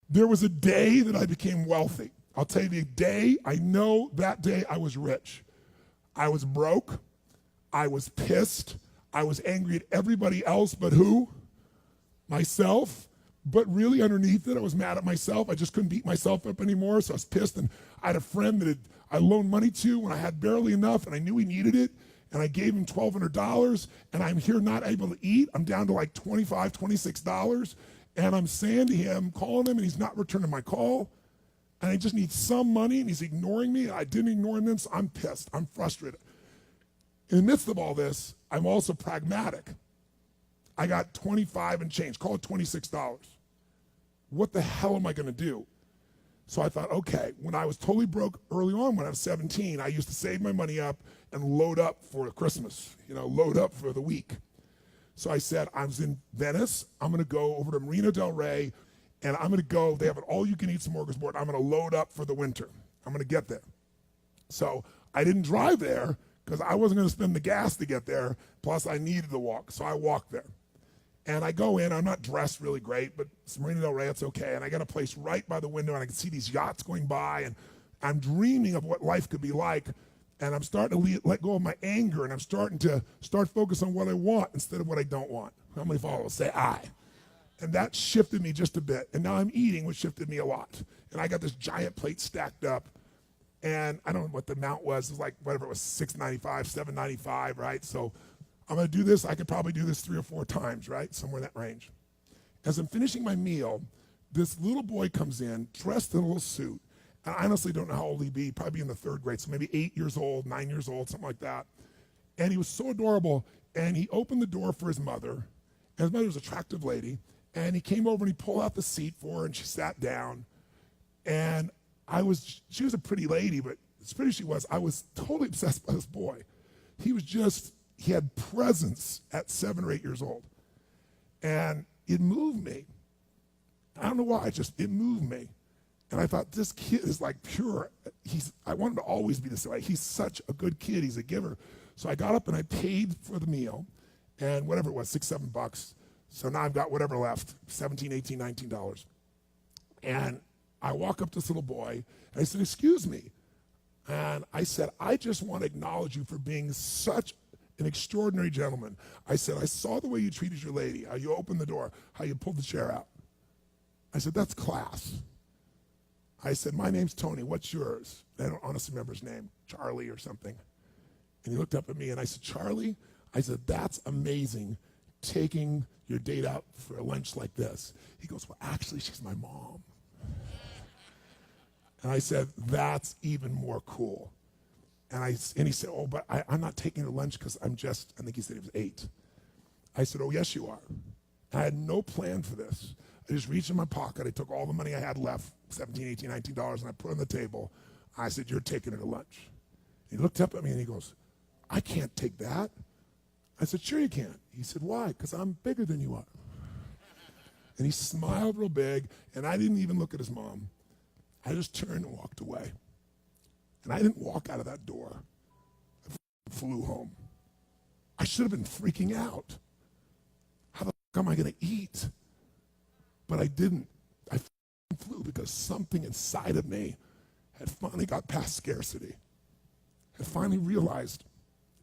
There was a day that I became wealthy. I'll tell you the day, I know that day I was rich. I was broke. I was pissed. I was angry at everybody else but who? Myself. But really underneath it, I was mad at myself. I just couldn't beat myself up anymore, so I was pissed. And I had a friend that I loaned money to when I had barely enough, and I knew he needed it, and I gave him $1,200, and I'm here not able to eat. I'm down to like $25, $26, and I'm saying to him, calling him, and he's not returning my call, and I just need some money, and he's ignoring me. I didn't ignore him, so I'm pissed. I'm frustrated. In the midst of all this, I'm also pragmatic. I got 25 and change, call it $26. What the hell am I gonna do? So I thought, okay, when I was totally broke early on, when I was 17, I used to save my money up and load up for Christmas, load up for the week. So I said, I was in Venice, I'm gonna go over to Marina del Rey, and I'm gonna go, they have an all-you-can-eat smorgasbord, I'm gonna load up for the winter. I'm gonna get there. So I didn't drive there, because I wasn't gonna spend the gas to get there, plus I needed to walk, so I walked there. And I go in, I'm not dressed really great, but it's Marina del Rey, it's okay. And I got a place right by the window, and I can see these yachts going by, and I'm dreaming of what life could be like. And I'm starting to let go of my anger, and I'm starting to focus on what I want instead of what I don't want. How many followers say I? And that shifted me just a bit. And now I'm eating, which shifted me a lot. And I got this giant plate stacked up, and I don't know what the amount was. It was like, whatever it was, $6.95, $7.95, right? So I'm gonna do this, I could probably do this 3 or 4 times, right? Somewhere in that range. As I'm finishing my meal, this little boy comes in, dressed in a little suit. And I honestly don't know how old he'd be, probably in the 3rd grade, so maybe 8 years old, 9 years old, something like that. And he was so adorable, and he opened the door for his mother, and his mother was an attractive lady, and he came over and he pulled out the seat for her, and she sat down. And she was a pretty lady, but as pretty as she was, I was totally obsessed by this boy. He had presence at 7 or 8 years old. And it moved me. I don't know why, it moved me. And I thought, this kid is like pure. I want him to always be this way. He's such a good kid, he's a giver. So I got up and I paid for the meal, and whatever it was, $6, $7. So now I've got whatever left, $17, $18, $19. And I walk up to this little boy, and I said, excuse me. And I said, I just want to acknowledge you for being such an extraordinary gentleman. I said, I saw the way you treated your lady, how you opened the door, how you pulled the chair out. I said, that's class. I said, my name's Tony, what's yours? I don't honestly remember his name, Charlie or something. And he looked up at me and I said, Charlie? I said, that's amazing, taking your date out for a lunch like this. He goes, well, actually, she's my mom. And I said, that's even more cool. And he said, oh, but I'm not taking her lunch because I think he said he was 8. I said, oh, yes, you are. I had no plan for this. I just reached in my pocket. I took all the money I had left, $17, $18, $19, and I put it on the table. I said, you're taking her to lunch. He looked up at me and he goes, I can't take that. I said, sure you can. He said, why? Because I'm bigger than you are. And he smiled real big, and I didn't even look at his mom. I just turned and walked away. And I didn't walk out of that door. I flew home. I should have been freaking out. How the fuck am I gonna eat? But I didn't. I flew because something inside of me had finally got past scarcity. Had finally realized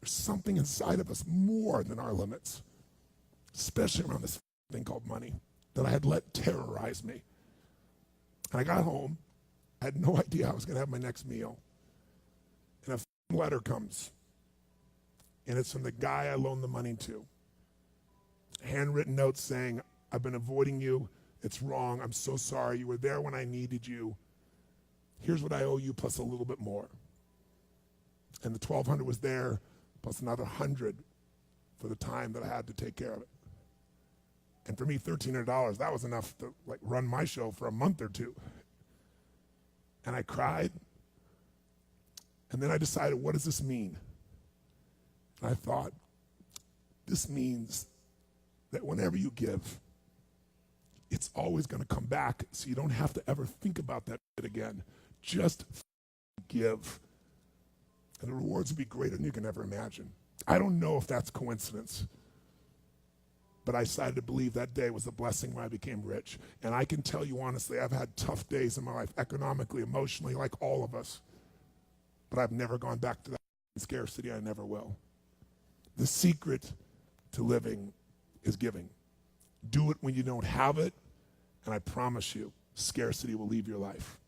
there's something inside of us more than our limits, especially around this thing called money that I had let terrorize me. And I got home. I had no idea I was gonna have my next meal. And a letter comes, and it's from the guy I loaned the money to. A handwritten note saying, I've been avoiding you. It's wrong. I'm so sorry. You were there when I needed you. Here's what I owe you plus a little bit more. And the $1,200 was there plus another $100 for the time that I had to take care of it. And for me, $1,300, that was enough to run my show for a month or two. And I cried. And then I decided, what does this mean? And I thought, this means that whenever you give, it's always going to come back, so you don't have to ever think about that again. Just give. And the rewards will be greater than you can ever imagine. I don't know if that's coincidence, But I decided to believe that day was the blessing when I became rich. And I can tell you honestly, I've had tough days in my life, economically, emotionally, like all of us. But I've never gone back to that scarcity. I never will. The secret to living is giving. Do it when you don't have it, and I promise you, scarcity will leave your life.